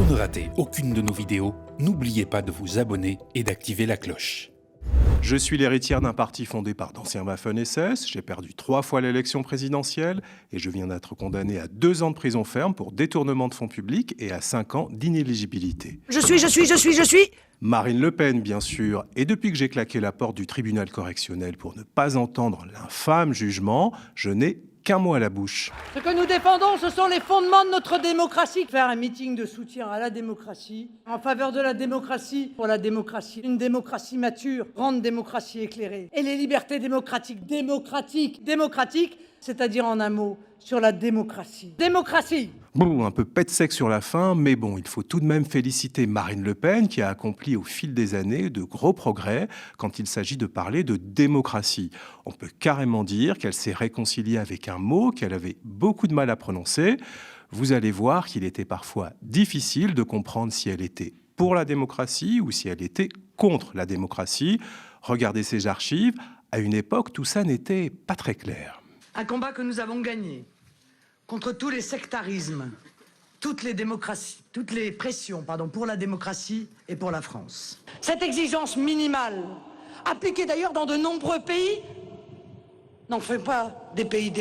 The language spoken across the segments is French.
Pour ne rater aucune de nos vidéos, n'oubliez pas de vous abonner et d'activer la cloche. Je suis l'héritière d'un parti fondé par d'anciens Waffen-SS, j'ai perdu 3 fois l'élection présidentielle et je viens d'être condamné à 2 ans de prison ferme pour détournement de fonds publics et à 5 ans d'inéligibilité. Je suis Marine Le Pen, bien sûr, et depuis que j'ai claqué la porte du tribunal correctionnel pour ne pas entendre l'infâme jugement, je n'ai qu'un mot à la bouche. Ce que nous défendons, ce sont les fondements de notre démocratie. Faire un meeting de soutien à la démocratie, en faveur de la démocratie, pour la démocratie. Une démocratie mature, grande démocratie éclairée. Et les libertés démocratiques, démocratiques, c'est-à-dire en un mot, sur la démocratie. Démocratie! Bon, un peu pète sec sur la fin, mais bon, il faut tout de même féliciter Marine Le Pen qui a accompli au fil des années de gros progrès quand il s'agit de parler de démocratie. On peut carrément dire qu'elle s'est réconciliée avec un mot qu'elle avait beaucoup de mal à prononcer. Vous allez voir qu'il était parfois difficile de comprendre si elle était pour la démocratie ou si elle était contre la démocratie. Regardez ces archives, à une époque, tout ça n'était pas très clair. Un combat que nous avons gagné contre tous les sectarismes, toutes les pressions, pour la démocratie et pour la France. Cette exigence minimale, appliquée d'ailleurs dans de nombreux pays, n'en fait pas des pays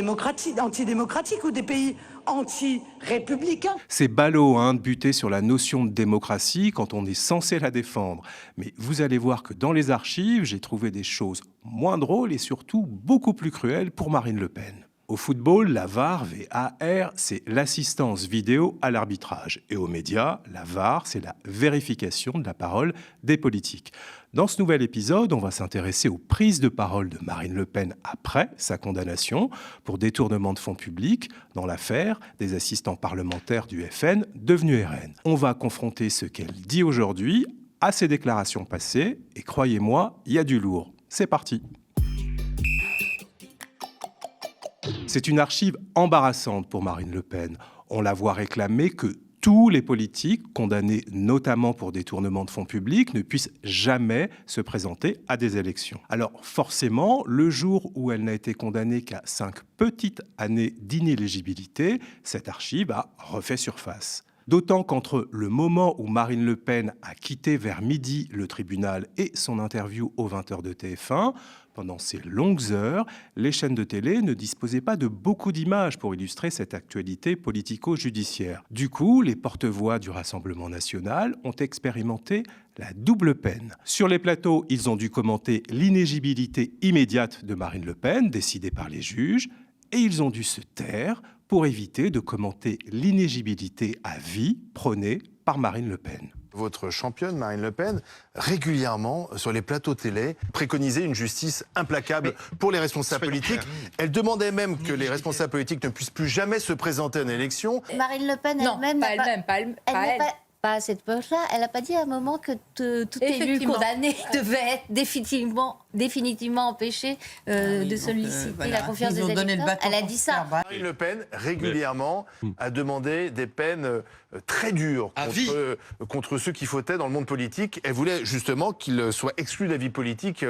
antidémocratiques ou des pays anti-républicains. C'est ballot de buter sur la notion de démocratie quand on est censé la défendre. Mais vous allez voir que dans les archives, j'ai trouvé des choses moins drôles et surtout beaucoup plus cruelles pour Marine Le Pen. Au football, la VAR, V-A-R, c'est l'assistance vidéo à l'arbitrage. Et aux médias, la VAR, c'est la vérification de la parole des politiques. Dans ce nouvel épisode, on va s'intéresser aux prises de parole de Marine Le Pen après sa condamnation pour détournement de fonds publics dans l'affaire des assistants parlementaires du FN devenus RN. On va confronter ce qu'elle dit aujourd'hui à ses déclarations passées et croyez-moi, il y a du lourd. C'est parti. C'est une archive embarrassante pour Marine Le Pen. On la voit réclamer que tous les politiques, condamnés notamment pour détournement de fonds publics, ne puissent jamais se présenter à des élections. Alors forcément, le jour où elle n'a été condamnée qu'à 5 petites années d'inéligibilité, cette archive a refait surface. D'autant qu'entre le moment où Marine Le Pen a quitté vers midi le tribunal et son interview aux 20h de TF1, pendant ces longues heures, les chaînes de télé ne disposaient pas de beaucoup d'images pour illustrer cette actualité politico-judiciaire. Du coup, les porte-voix du Rassemblement national ont expérimenté la double peine. Sur les plateaux, ils ont dû commenter l'inéligibilité immédiate de Marine Le Pen, décidée par les juges, et ils ont dû se taire pour éviter de commenter l'inéligibilité à vie prônée par Marine Le Pen. Votre championne, Marine Le Pen, régulièrement, sur les plateaux télé, préconisait une justice implacable pour les responsables politiques. Elle demandait même que les responsables politiques ne puissent plus jamais se présenter en élection. Marine Le Pen elle-même pas à cette époque-là, elle n'a pas dit à un moment que tout élu condamné devait être définitivement empêché de solliciter la confiance des électeurs. Elle a dit ça. Marine Le Pen, régulièrement, a demandé des peines très dures contre ceux qui fautaient dans le monde politique. Elle voulait justement qu'ils soient exclus de la vie politique.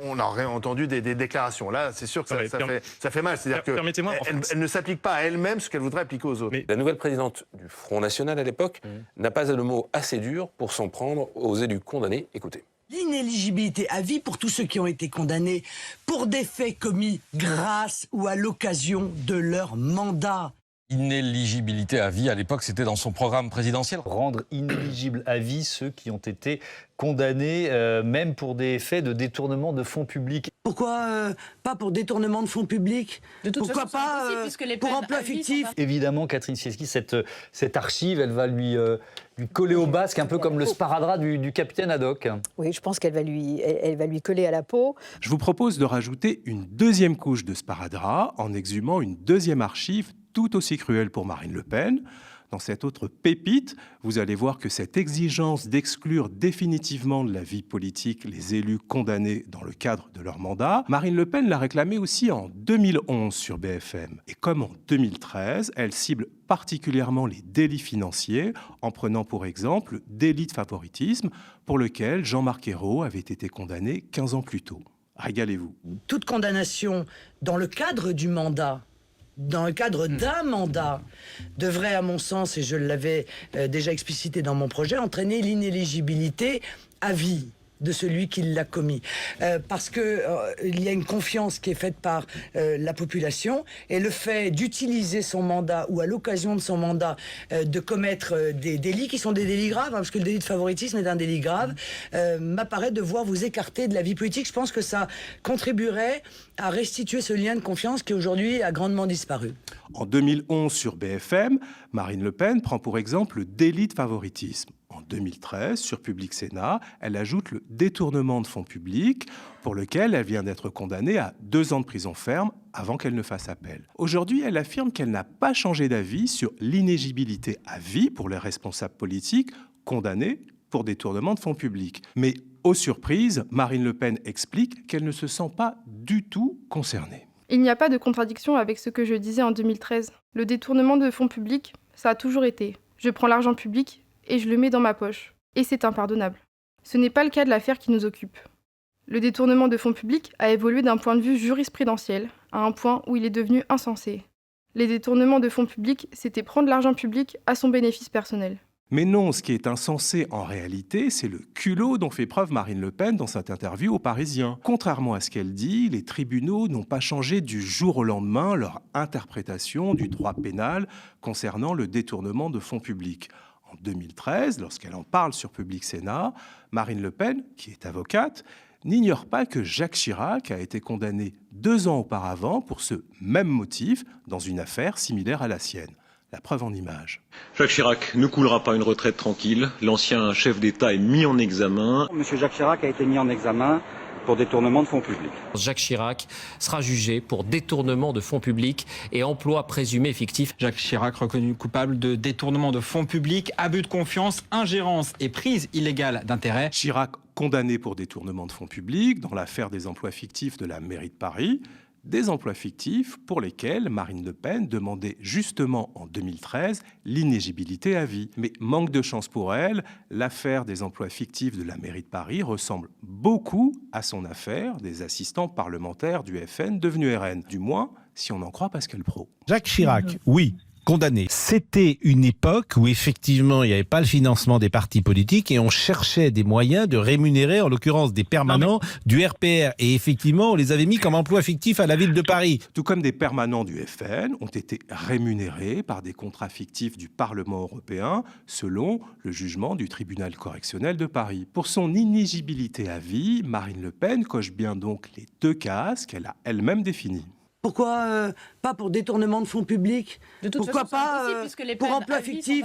On aurait entendu des déclarations. Là, c'est sûr que ça fait mal. C'est-à-dire qu'elle ne s'applique pas à elle-même ce qu'elle voudrait appliquer aux autres. La nouvelle présidente du Front National à l'époque n'a pas le mot assez dur pour s'en prendre aux élus condamnés. Écoutez. L'inéligibilité à vie pour tous ceux qui ont été condamnés pour des faits commis grâce ou à l'occasion de leur mandat. Inéligibilité à vie, à l'époque, c'était dans son programme présidentiel. Rendre inéligibles à vie ceux qui ont été condamnés, même pour des faits de détournement de fonds publics. Pourquoi pas pour détournement de fonds publics? Pourquoi pas pour emploi fictif? Évidemment, Catherine Siesky, cette archive, elle va lui coller au basque, un peu comme le sparadrap du capitaine Haddock. Oui, je pense qu'elle va lui coller à la peau. Je vous propose de rajouter une deuxième couche de sparadrap en exhumant une deuxième archive tout aussi cruelle pour Marine Le Pen. Dans cette autre pépite, vous allez voir que cette exigence d'exclure définitivement de la vie politique les élus condamnés dans le cadre de leur mandat, Marine Le Pen l'a réclamée aussi en 2011 sur BFM. Et comme en 2013, elle cible particulièrement les délits financiers, en prenant pour exemple le délit de favoritisme, pour lequel Jean-Marc Ayrault avait été condamné 15 ans plus tôt. Régalez-vous. Toute condamnation dans le cadre du mandat dans le cadre d'un mandat, devrait, à mon sens, et je l'avais déjà explicité dans mon projet, entraîner l'inéligibilité à vie de celui qui l'a commis. Parce que il y a une confiance qui est faite par la population, et le fait d'utiliser son mandat ou à l'occasion de son mandat de commettre des délits qui sont des délits graves, parce que le délit de favoritisme est un délit grave, m'apparaît devoir vous écarter de la vie politique. Je pense que ça contribuerait à restituer ce lien de confiance qui aujourd'hui a grandement disparu. En 2011, sur BFM, Marine Le Pen prend pour exemple le délit de favoritisme. En 2013, sur Public Sénat, elle ajoute le détournement de fonds publics, pour lequel elle vient d'être condamnée à 2 ans de prison ferme avant qu'elle ne fasse appel. Aujourd'hui, elle affirme qu'elle n'a pas changé d'avis sur l'inéligibilité à vie pour les responsables politiques condamnés pour détournement de fonds publics. Mais, aux surprises, Marine Le Pen explique qu'elle ne se sent pas du tout concernée. Il n'y a pas de contradiction avec ce que je disais en 2013. Le détournement de fonds publics, ça a toujours été. Je prends l'argent public et je le mets dans ma poche. Et c'est impardonnable. Ce n'est pas le cas de l'affaire qui nous occupe. Le détournement de fonds publics a évolué d'un point de vue jurisprudentiel à un point où il est devenu insensé. Les détournements de fonds publics, c'était prendre l'argent public à son bénéfice personnel. Mais non, ce qui est insensé en réalité, c'est le culot dont fait preuve Marine Le Pen dans cette interview aux Parisiens. Contrairement à ce qu'elle dit, les tribunaux n'ont pas changé du jour au lendemain leur interprétation du droit pénal concernant le détournement de fonds publics. En 2013, lorsqu'elle en parle sur Public Sénat, Marine Le Pen, qui est avocate, n'ignore pas que Jacques Chirac a été condamné 2 ans auparavant pour ce même motif dans une affaire similaire à la sienne. La preuve en images. Jacques Chirac ne coulera pas une retraite tranquille. L'ancien chef d'État est mis en examen. Monsieur Jacques Chirac a été mis en examen pour détournement de fonds publics. Jacques Chirac sera jugé pour détournement de fonds publics et emploi présumé fictif. Jacques Chirac reconnu coupable de détournement de fonds publics, abus de confiance, ingérence et prise illégale d'intérêt. Chirac condamné pour détournement de fonds publics dans l'affaire des emplois fictifs de la mairie de Paris. Des emplois fictifs pour lesquels Marine Le Pen demandait justement en 2013 l'inéligibilité à vie. Mais manque de chance pour elle, l'affaire des emplois fictifs de la mairie de Paris ressemble beaucoup à son affaire des assistants parlementaires du FN devenus RN. Du moins, si on en croit Pascal Praud. Jacques Chirac, oui. Condamné. C'était une époque où effectivement il n'y avait pas le financement des partis politiques et on cherchait des moyens de rémunérer en l'occurrence des permanents du RPR et effectivement on les avait mis comme emploi fictif à la ville de Paris. Tout comme des permanents du FN ont été rémunérés par des contrats fictifs du Parlement européen selon le jugement du tribunal correctionnel de Paris. Pour son inéligibilité à vie, Marine Le Pen coche bien donc les 2 cases qu'elle a elle-même définies. Pourquoi pas pour détournement de fonds publics? Pourquoi pas pour emploi fictif?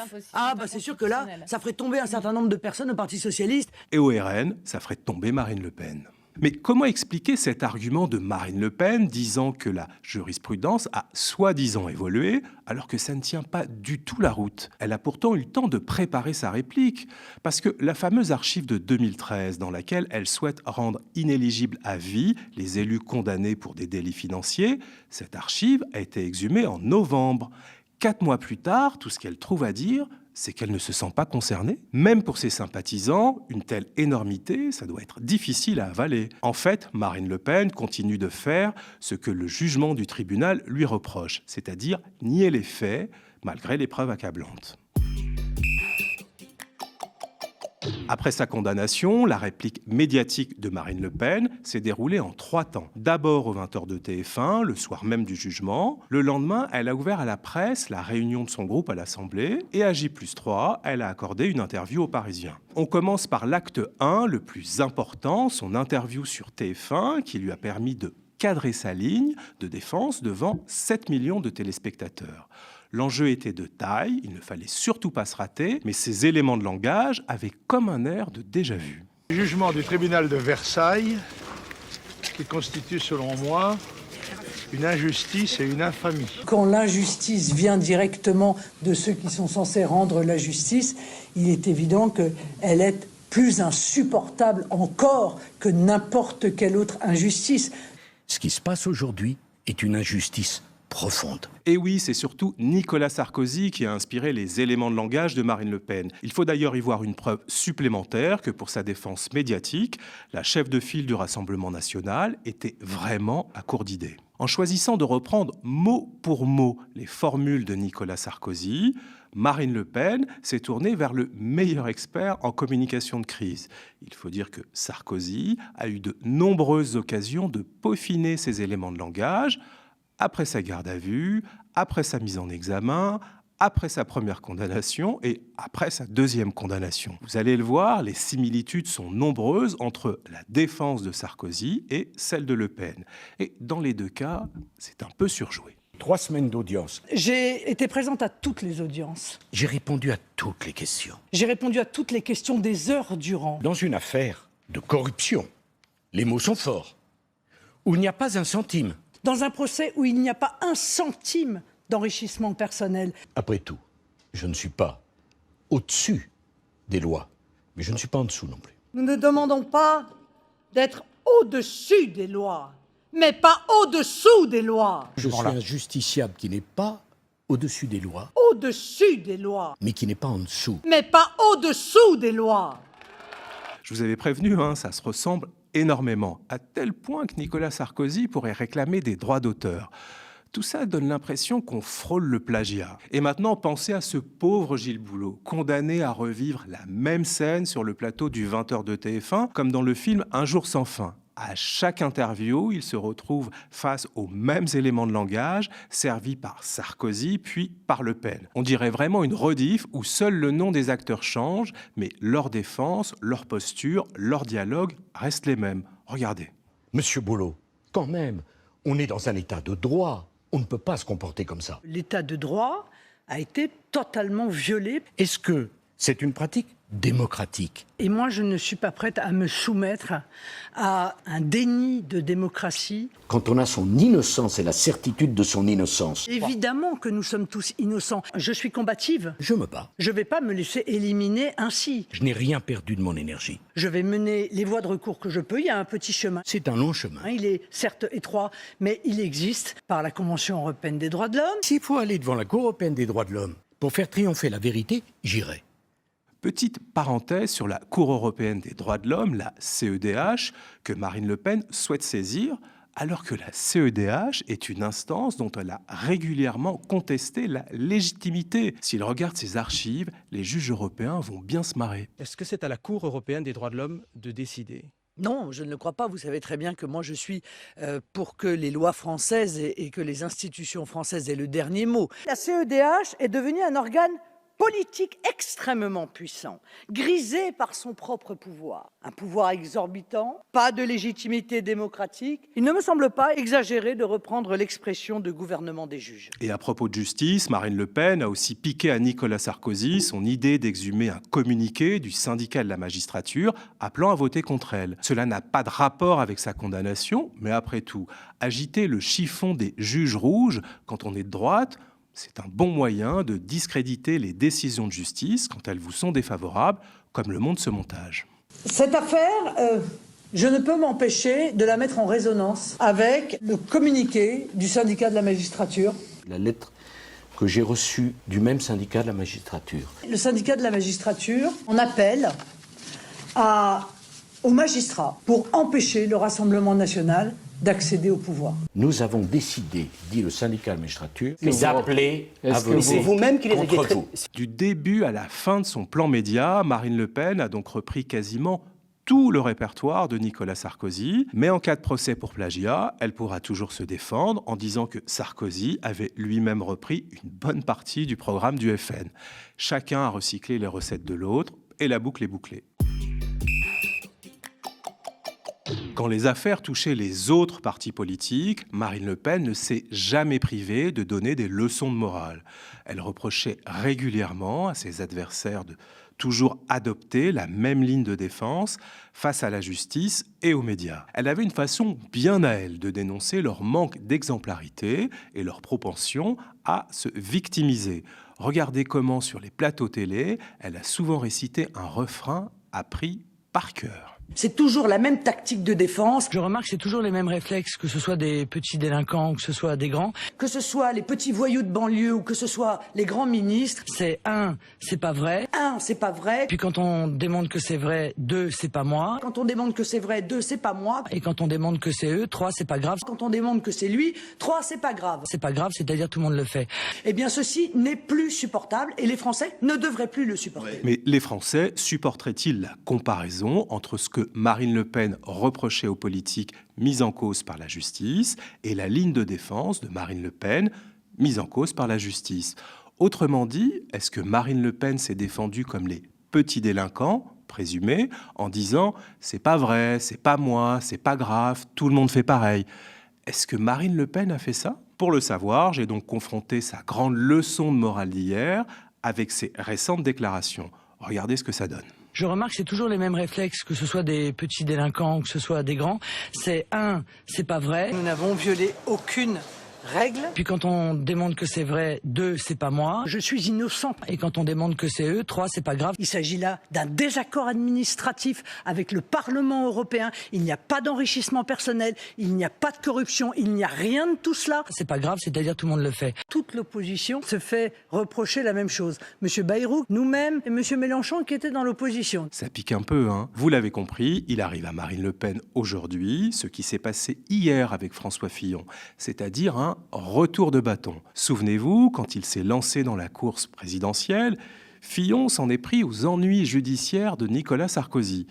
C'est sûr que là, ça ferait tomber un certain nombre de personnes au Parti socialiste. Et au RN, ça ferait tomber Marine Le Pen. Mais comment expliquer cet argument de Marine Le Pen disant que la jurisprudence a soi-disant évolué alors que ça ne tient pas du tout la route? Elle a pourtant eu le temps de préparer sa réplique parce que la fameuse archive de 2013 dans laquelle elle souhaite rendre inéligibles à vie les élus condamnés pour des délits financiers, cette archive a été exhumée en novembre. 4 mois plus tard, tout ce qu'elle trouve à dire, c'est qu'elle ne se sent pas concernée. Même pour ses sympathisants, une telle énormité, ça doit être difficile à avaler. En fait, Marine Le Pen continue de faire ce que le jugement du tribunal lui reproche, c'est-à-dire nier les faits, malgré les preuves accablantes. Après sa condamnation, la réplique médiatique de Marine Le Pen s'est déroulée en 3 temps. D'abord aux 20h de TF1, le soir même du jugement. Le lendemain, elle a ouvert à la presse la réunion de son groupe à l'Assemblée. Et à J+3, elle a accordé une interview aux Parisiens. On commence par l'acte 1, le plus important, son interview sur TF1, qui lui a permis de cadrer sa ligne de défense devant 7 millions de téléspectateurs. L'enjeu était de taille, il ne fallait surtout pas se rater, mais ces éléments de langage avaient comme un air de déjà-vu. Le jugement du tribunal de Versailles, qui constitue selon moi une injustice et une infamie. Quand l'injustice vient directement de ceux qui sont censés rendre la justice, il est évident qu'elle est plus insupportable encore que n'importe quelle autre injustice. Ce qui se passe aujourd'hui est une injustice profonde. Et oui, c'est surtout Nicolas Sarkozy qui a inspiré les éléments de langage de Marine Le Pen. Il faut d'ailleurs y voir une preuve supplémentaire que pour sa défense médiatique, la chef de file du Rassemblement national était vraiment à court d'idées. En choisissant de reprendre mot pour mot les formules de Nicolas Sarkozy, Marine Le Pen s'est tournée vers le meilleur expert en communication de crise. Il faut dire que Sarkozy a eu de nombreuses occasions de peaufiner ses éléments de langage après sa garde à vue, après sa mise en examen, après sa première condamnation et après sa deuxième condamnation. Vous allez le voir, les similitudes sont nombreuses entre la défense de Sarkozy et celle de Le Pen. Et dans les deux cas, c'est un peu surjoué. 3 semaines d'audience. J'ai été présente à toutes les audiences. J'ai répondu à toutes les questions. J'ai répondu à toutes les questions des heures durant. Dans une affaire de corruption, les mots sont forts. Où il n'y a pas un centime. Dans un procès où il n'y a pas un centime d'enrichissement personnel. Après tout, je ne suis pas au-dessus des lois, mais je ne suis pas en dessous non plus. Nous ne demandons pas d'être au-dessus des lois, mais pas au-dessous des lois. Je suis un justiciable qui n'est pas au-dessus des lois. Au-dessus des lois. Mais qui n'est pas en dessous. Mais pas au-dessous des lois. Je vous avais prévenu, ça se ressemble énormément, à tel point que Nicolas Sarkozy pourrait réclamer des droits d'auteur. Tout ça donne l'impression qu'on frôle le plagiat. Et maintenant, pensez à ce pauvre Gilles Boulot, condamné à revivre la même scène sur le plateau du 20h de TF1, comme dans le film Un jour sans fin. À chaque interview, il se retrouve face aux mêmes éléments de langage, servis par Sarkozy, puis par Le Pen. On dirait vraiment une rediff où seul le nom des acteurs change, mais leur défense, leur posture, leur dialogue restent les mêmes. Regardez. Monsieur Boulot, quand même, on est dans un état de droit. On ne peut pas se comporter comme ça. L'état de droit a été totalement violé. Est-ce que c'est une pratique démocratique? Et moi, je ne suis pas prête à me soumettre à un déni de démocratie. Quand on a son innocence et la certitude de son innocence. Évidemment que nous sommes tous innocents. Je suis combative. Je me bats. Je ne vais pas me laisser éliminer ainsi. Je n'ai rien perdu de mon énergie. Je vais mener les voies de recours que je peux. Il y a un petit chemin. C'est un long chemin. Il est certes étroit, mais il existe par la Convention européenne des droits de l'homme. S'il faut aller devant la Cour européenne des droits de l'homme pour faire triompher la vérité, j'irai. Petite parenthèse sur la Cour européenne des droits de l'homme, la CEDH, que Marine Le Pen souhaite saisir, alors que la CEDH est une instance dont elle a régulièrement contesté la légitimité. S'ils regardent ces archives, les juges européens vont bien se marrer. Est-ce que c'est à la Cour européenne des droits de l'homme de décider ? Non, je ne le crois pas. Vous savez très bien que moi, je suis pour que les lois françaises et que les institutions françaises aient le dernier mot. La CEDH est devenue un organe politique extrêmement puissant, grisé par son propre pouvoir. Un pouvoir exorbitant, pas de légitimité démocratique. Il ne me semble pas exagéré de reprendre l'expression de gouvernement des juges. Et à propos de justice, Marine Le Pen a aussi piqué à Nicolas Sarkozy son idée d'exhumer un communiqué du syndicat de la magistrature appelant à voter contre elle. Cela n'a pas de rapport avec sa condamnation, mais après tout, agiter le chiffon des juges rouges quand on est de droite, c'est un bon moyen de discréditer les décisions de justice quand elles vous sont défavorables, comme le montre ce montage. Cette affaire, je ne peux m'empêcher de la mettre en résonance avec le communiqué du syndicat de la magistrature. La lettre que j'ai reçue du même syndicat de la magistrature. Le syndicat de la magistrature en appelle aux magistrats pour empêcher le Rassemblement national d'accéder au pouvoir. Nous avons décidé, dit le syndicat de la magistrature, d'appeler à voter vous-même qui les contre vous. Du début à la fin de son plan média, Marine Le Pen a donc repris quasiment tout le répertoire de Nicolas Sarkozy. Mais en cas de procès pour plagiat, elle pourra toujours se défendre en disant que Sarkozy avait lui-même repris une bonne partie du programme du FN. Chacun a recyclé les recettes de l'autre et la boucle est bouclée. Quand les affaires touchaient les autres partis politiques, Marine Le Pen ne s'est jamais privée de donner des leçons de morale. Elle reprochait régulièrement à ses adversaires de toujours adopter la même ligne de défense face à la justice et aux médias. Elle avait une façon bien à elle de dénoncer leur manque d'exemplarité et leur propension à se victimiser. Regardez comment, sur les plateaux télé, elle a souvent récité un refrain appris par cœur. C'est toujours la même tactique de défense. Je remarque que c'est toujours les mêmes réflexes, que ce soit des petits délinquants ou que ce soit des grands. Que ce soit les petits voyous de banlieue ou que ce soit les grands ministres. C'est c'est pas vrai. C'est pas vrai. Puis quand on démontre que c'est vrai, 2, c'est pas moi. Quand on démontre que c'est vrai, 2, c'est pas moi. Et quand on démontre que c'est eux, 3, c'est pas grave. Quand on démontre que c'est lui, 3, c'est pas grave. C'est pas grave, c'est-à-dire tout le monde le fait. Eh bien, ceci n'est plus supportable et les Français ne devraient plus le supporter. Mais les Français supporteraient-ils la comparaison entre ce que Marine Le Pen reprochait aux politiques mis en cause par la justice et la ligne de défense de Marine Le Pen mise en cause par la justice? Autrement dit, est-ce que Marine Le Pen s'est défendue comme les petits délinquants présumés en disant « c'est pas vrai, c'est pas moi, c'est pas grave, tout le monde fait pareil ». Est-ce que Marine Le Pen a fait ça? Pour le savoir, j'ai donc confronté sa grande leçon de morale d'hier avec ses récentes déclarations. Regardez ce que ça donne. Je remarque que c'est toujours les mêmes réflexes, que ce soit des petits délinquants ou que ce soit des grands. C'est c'est pas vrai. Nous n'avons violé aucune règle. Puis quand on démontre que c'est vrai, 2, c'est pas moi. Je suis innocent. Et quand on démontre que c'est eux, 3, c'est pas grave. Il s'agit là d'un désaccord administratif avec le Parlement européen. Il n'y a pas d'enrichissement personnel, il n'y a pas de corruption, il n'y a rien de tout cela. C'est pas grave, c'est-à-dire tout le monde le fait. Toute l'opposition se fait reprocher la même chose. Monsieur Bayrou, nous-mêmes et Monsieur Mélenchon qui étaient dans l'opposition. Ça pique un peu, hein. Vous l'avez compris, il arrive à Marine Le Pen aujourd'hui ce qui s'est passé hier avec François Fillon, c'est-à-dire un retour de bâton. Souvenez-vous, quand il s'est lancé dans la course présidentielle, Fillon s'en est pris aux ennuis judiciaires de Nicolas Sarkozy.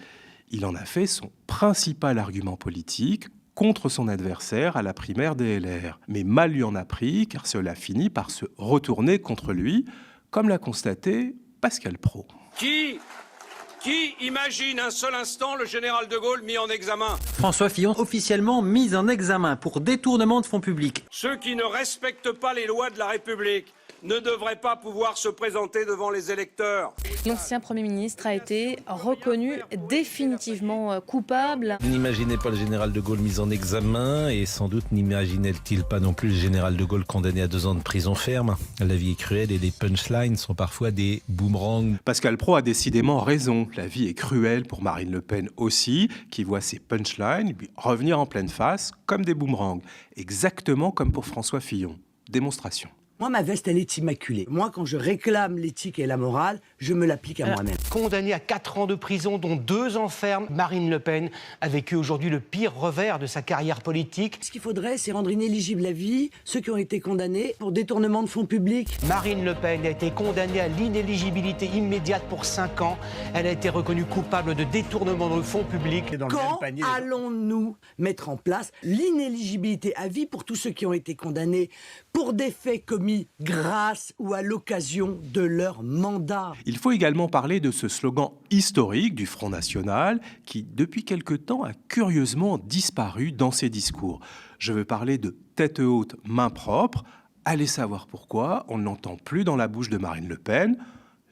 Il en a fait son principal argument politique contre son adversaire à la primaire des LR. Mais mal lui en a pris, car cela finit par se retourner contre lui, comme l'a constaté Pascal Praud. Qui imagine un seul instant le général de Gaulle mis en examen? François Fillon officiellement mis en examen pour détournement de fonds publics. Ceux qui ne respectent pas les lois de la République ne devraient pas pouvoir se présenter devant les électeurs. L'ancien Premier ministre a été reconnu définitivement coupable. N'imaginez pas le général de Gaulle mis en examen et sans doute n'imaginait-il pas non plus le général de Gaulle condamné à 2 ans de prison ferme. La vie est cruelle et les punchlines sont parfois des boomerangs. Pascal Praud a décidément raison. La vie est cruelle pour Marine Le Pen aussi, qui voit ses punchlines lui revenir en pleine face comme des boomerangs. Exactement comme pour François Fillon. Démonstration. Moi, ma veste, elle est immaculée. Moi, quand je réclame l'éthique et la morale, je me l'applique à moi-même. Condamnée à 4 ans de prison, dont 2 ans ferme, Marine Le Pen a vécu aujourd'hui le pire revers de sa carrière politique. Ce qu'il faudrait, c'est rendre inéligible à vie ceux qui ont été condamnés pour détournement de fonds publics. Marine Le Pen a été condamnée à l'inéligibilité immédiate pour 5 ans. Elle a été reconnue coupable de détournement de fonds publics. Quand allons-nous mettre en place l'inéligibilité à vie pour tous ceux qui ont été condamnés pour des faits commis grâce ou à l'occasion de leur mandat? Il faut également parler de ce slogan historique du Front National qui, depuis quelque temps, a curieusement disparu dans ses discours. Je veux parler de tête haute, main propre. Allez savoir pourquoi, on ne l'entend plus dans la bouche de Marine Le Pen.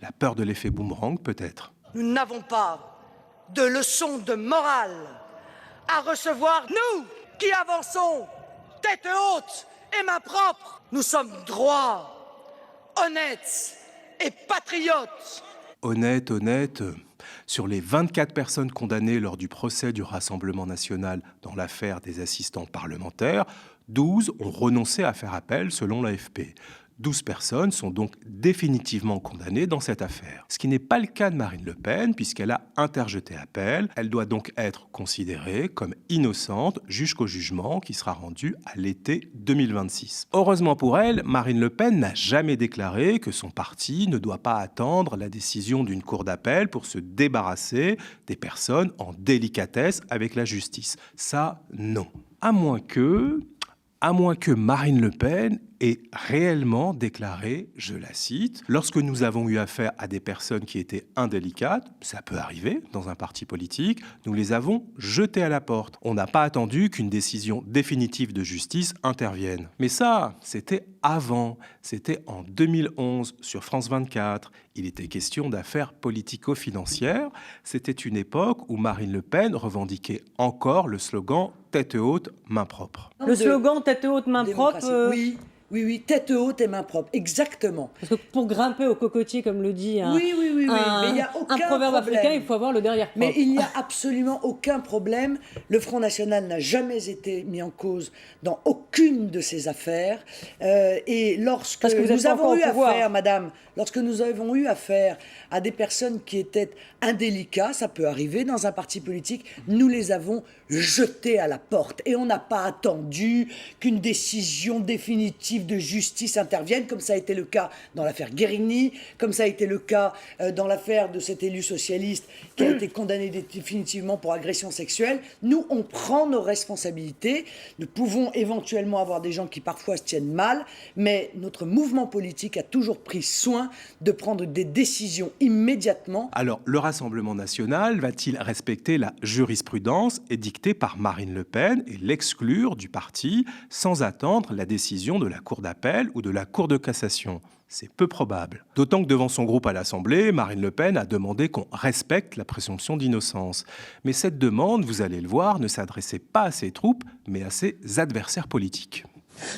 La peur de l'effet boomerang, peut-être. Nous n'avons pas de leçon de morale à recevoir, nous qui avançons tête haute et main propre. Nous sommes droits, honnêtes et patriotes. Honnête. Sur les 24 personnes condamnées lors du procès du Rassemblement national dans l'affaire des assistants parlementaires, 12 ont renoncé à faire appel selon l'AFP. 12 personnes sont donc définitivement condamnées dans cette affaire. Ce qui n'est pas le cas de Marine Le Pen, puisqu'elle a interjeté appel. Elle doit donc être considérée comme innocente jusqu'au jugement qui sera rendu à l'été 2026. Heureusement pour elle, Marine Le Pen n'a jamais déclaré que son parti ne doit pas attendre la décision d'une cour d'appel pour se débarrasser des personnes en délicatesse avec la justice. Ça, non. À moins que Marine Le Pen ait réellement déclaré, je la cite, « Lorsque nous avons eu affaire à des personnes qui étaient indélicates, ça peut arriver dans un parti politique, nous les avons jetées à la porte. On n'a pas attendu qu'une décision définitive de justice intervienne. » Mais ça, c'était avant, c'était en 2011 sur France 24. Il était question d'affaires politico-financières. C'était une époque où Marine Le Pen revendiquait encore le slogan « tête haute, main propre ». Le slogan « tête haute, main propre », oui, tête haute et main propre, exactement. Parce que pour grimper au cocotier, comme le dit oui, mais il y a aucun un proverbe problème. africain, il faut avoir le derrière propre. Mais il n'y a absolument aucun problème. Le Front National n'a jamais été mis en cause dans aucune de ces affaires. Et lorsque nous avons eu affaire, madame, lorsque nous avons eu affaire à des personnes qui étaient indélicats, ça peut arriver dans un parti politique, nous les avons jetés à la porte. Et on n'a pas attendu qu'une décision définitive de justice intervienne, comme ça a été le cas dans l'affaire Guérini, comme ça a été le cas dans l'affaire de cet élu socialiste qui a été condamné définitivement pour agression sexuelle. Nous, on prend nos responsabilités. Nous pouvons éventuellement avoir des gens qui parfois se tiennent mal, mais notre mouvement politique a toujours pris soin de prendre des décisions immédiatement. Alors, le Rassemblement national va-t-il respecter la jurisprudence édictée par Marine Le Pen et l'exclure du parti sans attendre la décision de la Cour d'appel ou de la Cour de cassation? C'est peu probable. D'autant que devant son groupe à l'Assemblée, Marine Le Pen a demandé qu'on respecte la présomption d'innocence. Mais cette demande, vous allez le voir, ne s'adressait pas à ses troupes, mais à ses adversaires politiques.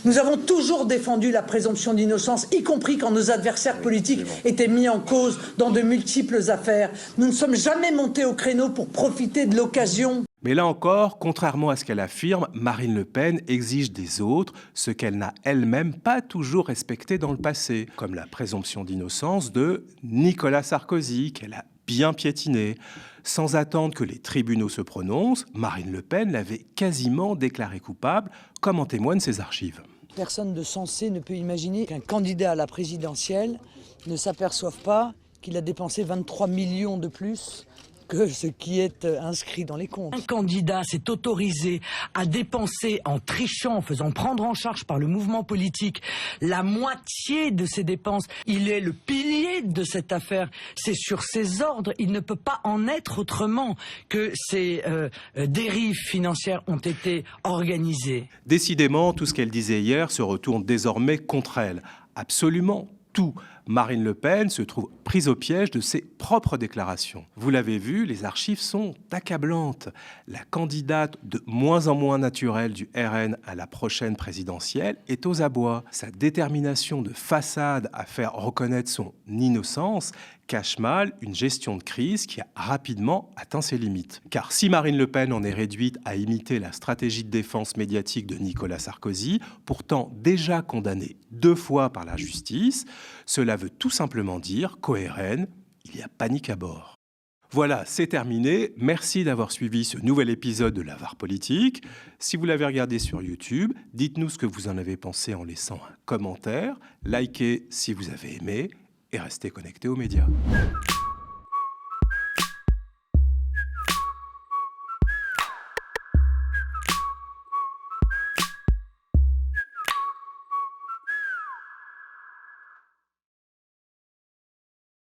Nous avons toujours défendu la présomption d'innocence, y compris quand nos adversaires politiques étaient mis en cause dans de multiples affaires. Nous ne sommes jamais montés au créneau pour profiter de l'occasion. Mais là encore, contrairement à ce qu'elle affirme, Marine Le Pen exige des autres ce qu'elle n'a elle-même pas toujours respecté dans le passé, comme la présomption d'innocence de Nicolas Sarkozy, qu'elle a bien piétiné. Sans attendre que les tribunaux se prononcent, Marine Le Pen l'avait quasiment déclaré coupable, comme en témoignent ses archives. Personne de sensé ne peut imaginer qu'un candidat à la présidentielle ne s'aperçoive pas qu'il a dépensé 23 millions de plus que ce qui est inscrit dans les comptes. Un candidat s'est autorisé à dépenser en trichant, en faisant prendre en charge par le mouvement politique la moitié de ses dépenses. Il est le pilier de cette affaire. C'est sur ses ordres. Il ne peut pas en être autrement que ces dérives financières ont été organisées. Décidément, tout ce qu'elle disait hier se retourne désormais contre elle. Absolument tout. Marine Le Pen se trouve prise au piège de ses propres déclarations. Vous l'avez vu, les archives sont accablantes. La candidate de moins en moins naturelle du RN à la prochaine présidentielle est aux abois. Sa détermination de façade à faire reconnaître son innocence cache mal une gestion de crise qui a rapidement atteint ses limites. Car si Marine Le Pen en est réduite à imiter la stratégie de défense médiatique de Nicolas Sarkozy, pourtant déjà condamné 2 fois par la justice, cela veut tout simplement dire qu'au RN, il y a panique à bord. Voilà, c'est terminé. Merci d'avoir suivi ce nouvel épisode de La VAR Politique. Si vous l'avez regardé sur YouTube, dites-nous ce que vous en avez pensé en laissant un commentaire, likez si vous avez aimé et restez connectés aux médias.